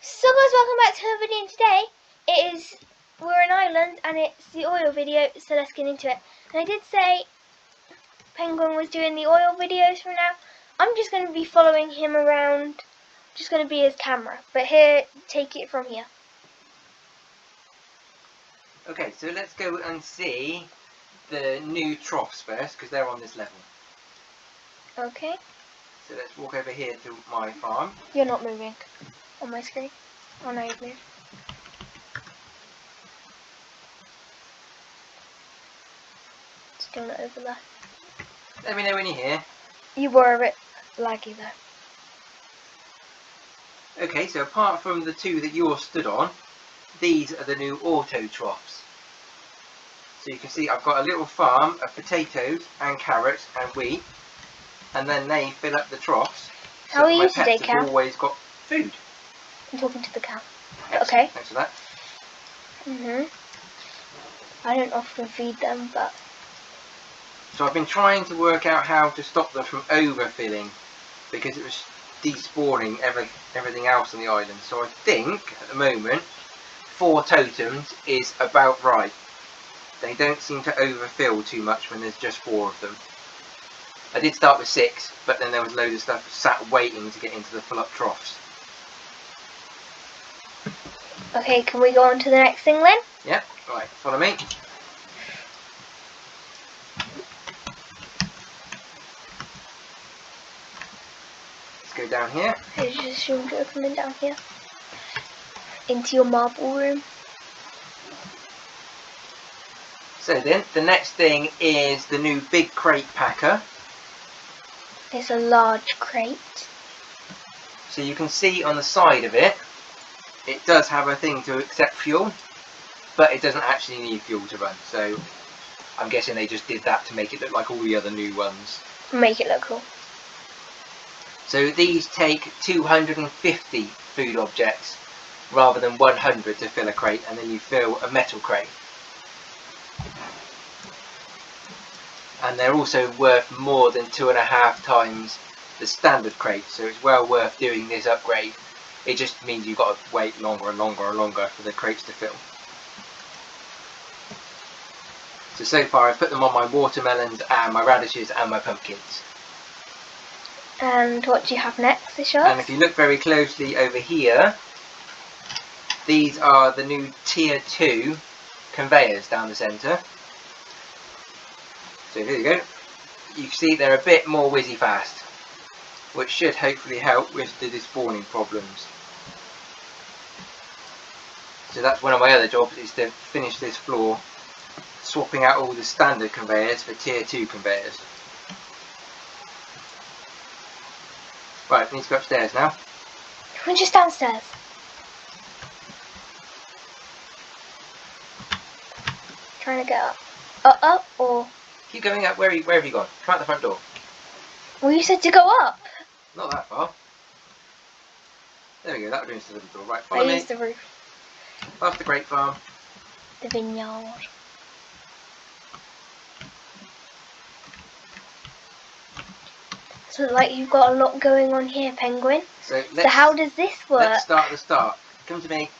So guys, welcome back to another video, and today we're in Ireland and it's the oil video, so let's get into it. And I did say Penguin was doing the oil videos from now. I'm just going to be following him around, just going to be his camera. But here, take it from here. Okay, so let's go and see the new troughs first, because they're on this level. Okay. So let's walk over here to my farm. You're not moving on my screen. Oh no, you've moved. Still not over there. Let me know when you're here. You were a bit laggy though. Okay, so apart from the two that you're stood on, these are the new auto troughs. So you can see I've got a little farm of potatoes and carrots and wheat, and then they fill up the troughs. How are my you today, pets Cal? have always got food. I'm talking to the cow. Yes, Okay. thanks for that. I don't often feed them, but So I've been trying to work out how to stop them from overfilling, because it was despawning everything else on the island. So I think at the moment 4 totems is about right. They don't seem to overfill too much when there's just 4 of them. I did start with 6, but then there was loads of stuff sat waiting to get into the full up troughs. okay, can we go on to the next thing then? Yeah, right, follow me. Let's go down here. I just assumed you were coming down here. Into your marble room. So then, the next thing is the new big crate packer. It's a large crate. So you can see on the side of it, it does have a thing to accept fuel, but it doesn't actually need fuel to run. So I'm guessing they just did that to make it look like all the other new ones. Make it look cool. So these take 250 food objects rather than 100 to fill a crate, and then you fill a metal crate. And they're also worth more than 2.5 times the standard crate, so it's well worth doing this upgrade. It just means you've got to wait longer and longer and longer for the crates to fill. So far I've put them on my watermelons and my radishes and my pumpkins. And what do you have next, the shots? And if you look very closely over here, these are the new tier 2 conveyors down the centre. So here you go. You can see they're a bit more whizzy fast, which should hopefully help with the despawning problems. So that's one of my other jobs, is to finish this floor, swapping out all the standard conveyors for tier 2 conveyors. Right, I need to go upstairs now. We're just downstairs. Trying to get up. Up or? Keep going up. Where have you gone? Come out the front door. Well, you said to go up. Not that far. There we go, that'll bring us to the door. Right, follow I me. used the roof. Past the grape farm. The vineyard. So like you've got a lot going on here, Penguin. So how does this work? Let's start at the start. Come to me.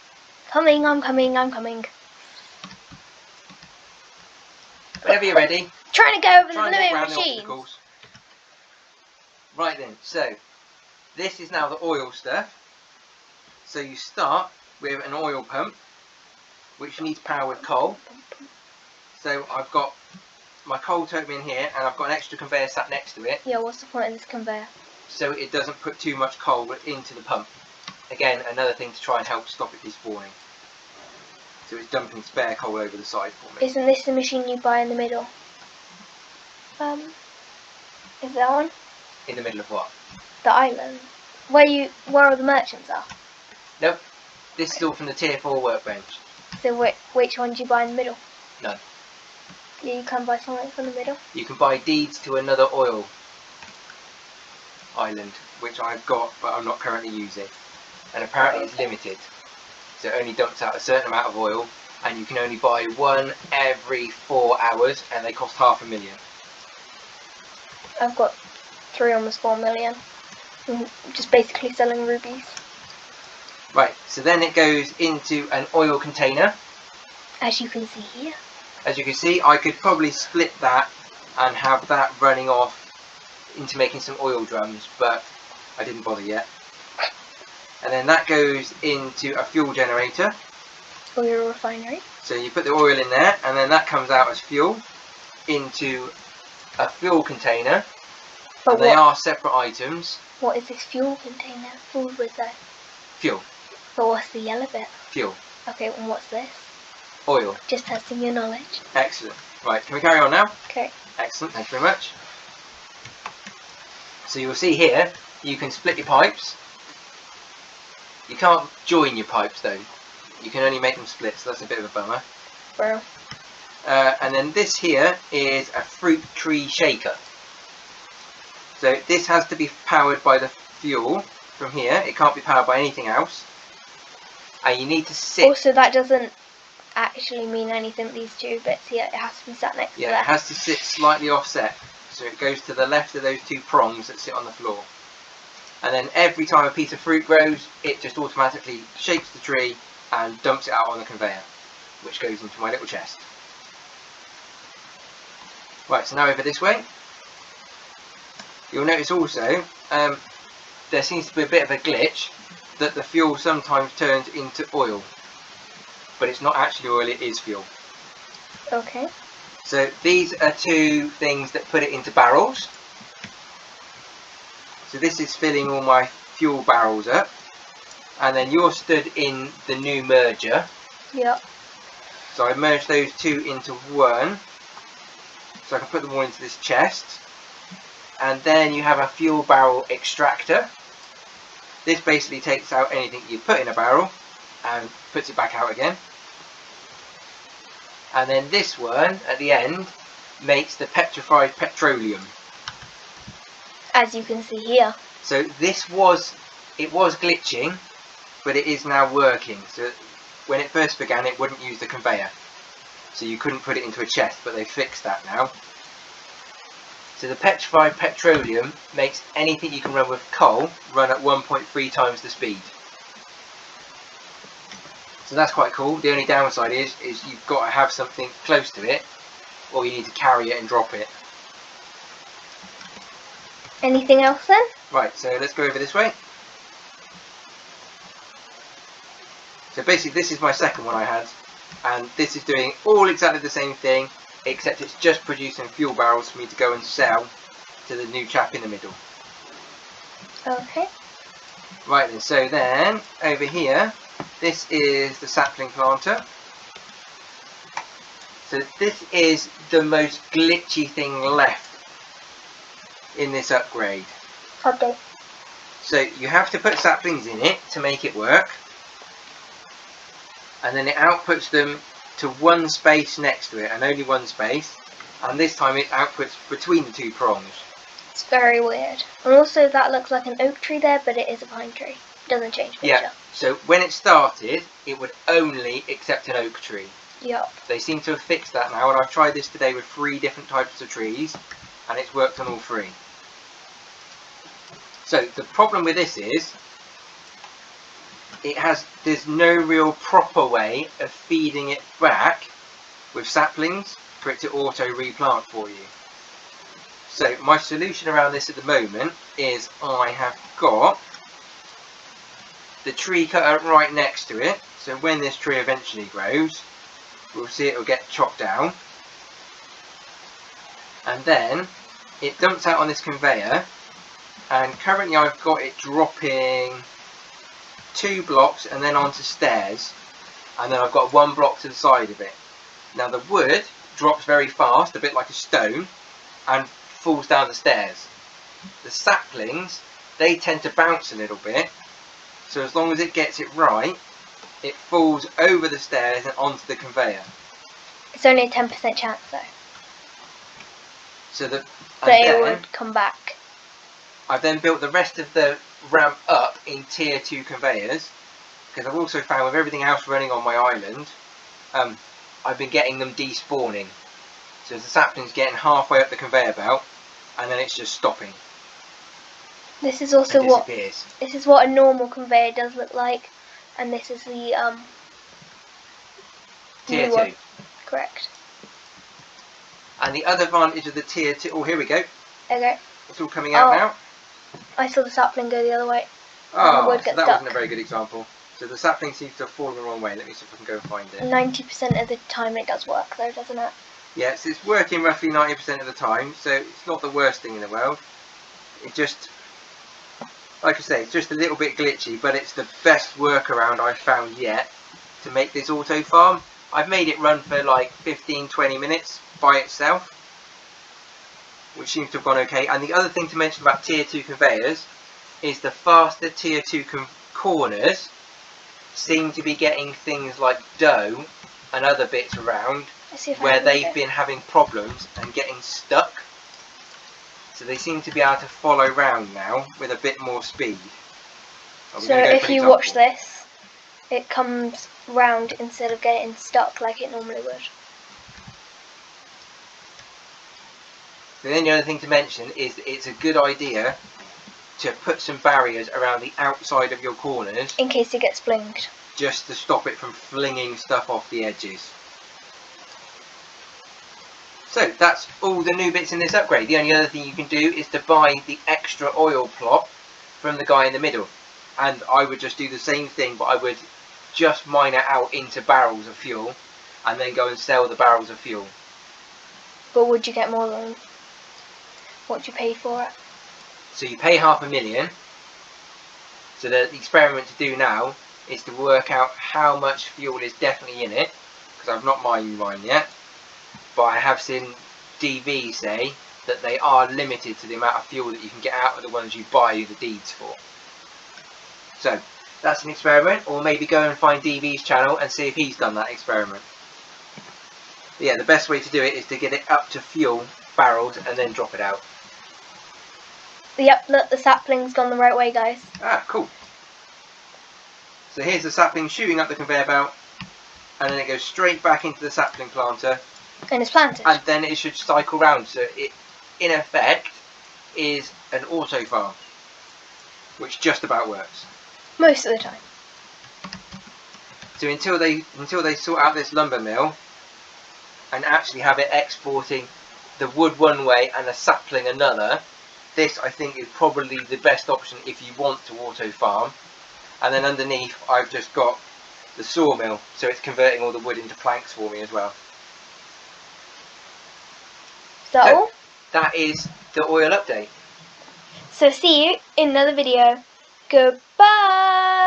Coming, I'm coming, I'm coming. Whenever you're ready. Trying to go over the Try and get blooming round the machines. obstacles. Right then, so this is now the oil stuff. So you start with an oil pump, which needs power with coal. So I've got my coal totem in here, and I've got an extra conveyor sat next to it. Yeah, what's the point of this conveyor? So it doesn't put too much coal into the pump. Again, another thing to try and help stop it despawning. So it's dumping spare coal over the side for me. Isn't this the machine you buy in the middle? Is that one? In the middle of what? The island. Where all the merchants are. Nope. This is all from the tier 4 workbench. So which one do you buy in the middle? None. Yeah, you can buy something from the middle. You can buy deeds to another oil island, which I've got but I'm not currently using. And apparently it's limited. So it only dumps out a certain amount of oil, and you can only buy one every 4 hours, and they cost $500,000. I've got 3 almost 4 million. I'm just basically selling rubies. Right, so then it goes into an oil container. As you can see here. As you can see, I could probably split that and have that running off into making some oil drums, but I didn't bother yet. And then that goes into a fuel generator. Oil refinery. So you put the oil in there, and then that comes out as fuel into a fuel container. But and they are separate items. What is this fuel container? Filled with though? Fuel. But what's the yellow bit? Fuel. Okay, and what's this? Oil. Just testing your knowledge. Excellent. Right, can we carry on now? Okay. Excellent, thank you very much. So you'll see here, you can split your pipes. You can't join your pipes though. You can only make them split, so that's a bit of a bummer. Bro. And then this here is a fruit tree shaker. So this has to be powered by the fuel from here. It can't be powered by anything else. And you need to sit. Also, that doesn't actually mean anything, these two bits here. It has to be sat next to that. Yeah, it has to sit slightly offset. So it goes to the left of those two prongs that sit on the floor. And then every time a piece of fruit grows, it just automatically shakes the tree and dumps it out on the conveyor, which goes into my little chest. Right, so now over this way. You'll notice also, there seems to be a bit of a glitch, that the fuel sometimes turns into oil. But it's not actually oil, it is fuel. Okay. So these are two things that put it into barrels. So this is filling all my fuel barrels up. And then you're stood in the new merger. Yep. So I merged those two into one. So I can put them all into this chest. And then you have a fuel barrel extractor. This basically takes out anything you put in a barrel and puts it back out again. And then this one at the end makes the petrified petroleum. As you can see here. So this was glitching, but it is now working. So when it first began, it wouldn't use the conveyor, so you couldn't put it into a chest, but they fixed that now. So the petrified petroleum makes anything you can run with coal run at 1.3 times the speed. So that's quite cool. The only downside is you've got to have something close to it, or you need to carry it and drop it. Anything else then? Right, so let's go over this way. So basically this is my second one I had, and this is doing all exactly the same thing, except it's just producing fuel barrels for me to go and sell to the new chap in the middle. Okay. Right then, so then over here, this is the sapling planter. So this is the most glitchy thing left in this upgrade. Update. So you have to put saplings in it to make it work, and then it outputs them to one space next to it, and only one space, and this time it outputs between the two prongs. It's very weird. And also that looks like an oak tree there, but it is a pine tree. It doesn't change picture. Yeah, so when it started, it would only accept an oak tree. Yep. They seem to have fixed that now, and I've tried this today with 3 different types of trees, and it's worked on all 3. So the problem with this is, there's no real proper way of feeding it back with saplings for it to auto replant for you. So my solution around this at the moment is I have got the tree cutter right next to it, so when this tree eventually grows, we'll see it will get chopped down, and then it dumps out on this conveyor, and currently I've got it dropping 2 blocks and then onto stairs, and then I've got 1 block to the side of it. Now the wood drops very fast, a bit like a stone, and falls down the stairs. The saplings, they tend to bounce a little bit, so as long as it gets it right, it falls over the stairs and onto the conveyor. It's only a 10% chance though. So that it would come back. I've then built the rest of the ramp up in tier 2 conveyors, because I've also found with everything else running on my island, I've been getting them despawning. So the sapling's getting halfway up the conveyor belt, and then it's just stopping. This is also what a normal conveyor does look like. and this is the Tier new one. 2. Correct. And the other advantage of the Tier 2... Oh, here we go. Okay. It's all coming out now. I saw the sapling go the other way. And the Oh, wood so gets that stuck. wasn't a very good example. So the sapling seems to have fallen the wrong way. Let me see if I can go and find it. 90% of the time it does work though, doesn't it? Yes, it's working roughly 90% of the time, so it's not the worst thing in the world. It just, like I say, it's just a little bit glitchy, but it's the best workaround I've found yet to make this auto farm. I've made it run for like 15-20 minutes by itself, which seems to have gone okay. And the other thing to mention about Tier 2 conveyors is the faster Tier 2 corners seem to be getting things like dough and other bits around where they've been having problems and getting stuck. So they seem to be able to follow round now with a bit more speed. So if you watch this, it comes round instead of getting stuck like it normally would. And then the other thing to mention is that it's a good idea to put some barriers around the outside of your corners in case it gets blinged. Just to stop it from flinging stuff off the edges. So that's all the new bits in this upgrade. The only other thing you can do is to buy the extra oil plot from the guy in the middle. And I would just do the same thing, but I would just mine it out into barrels of fuel and then go and sell the barrels of fuel. But would you get more than what you paid for it? So you pay $500,000. So the experiment to do now is to work out how much fuel is definitely in it, because I've not mined mine yet, but I have seen DV say that they are limited to the amount of fuel that you can get out of the ones you buy the deeds for. So that's an experiment, or maybe go and find DV's channel and see if he's done that experiment. But yeah, the best way to do it is to get it up to fuel barrels and then drop it out. Yep, look, the sapling's gone the right way, guys. Ah, cool. So here's the sapling shooting up the conveyor belt, and then it goes straight back into the sapling planter. And it's planted. And then it should cycle round, so it, in effect, is an auto farm, which just about works. Most of the time. So until they sort out this lumber mill, and actually have it exporting the wood one way and the sapling another, this I think is probably the best option if you want to auto farm. And then underneath I've just got the sawmill, so it's converting all the wood into planks for me as well. So that is the oil update. So see you in another video. Goodbye!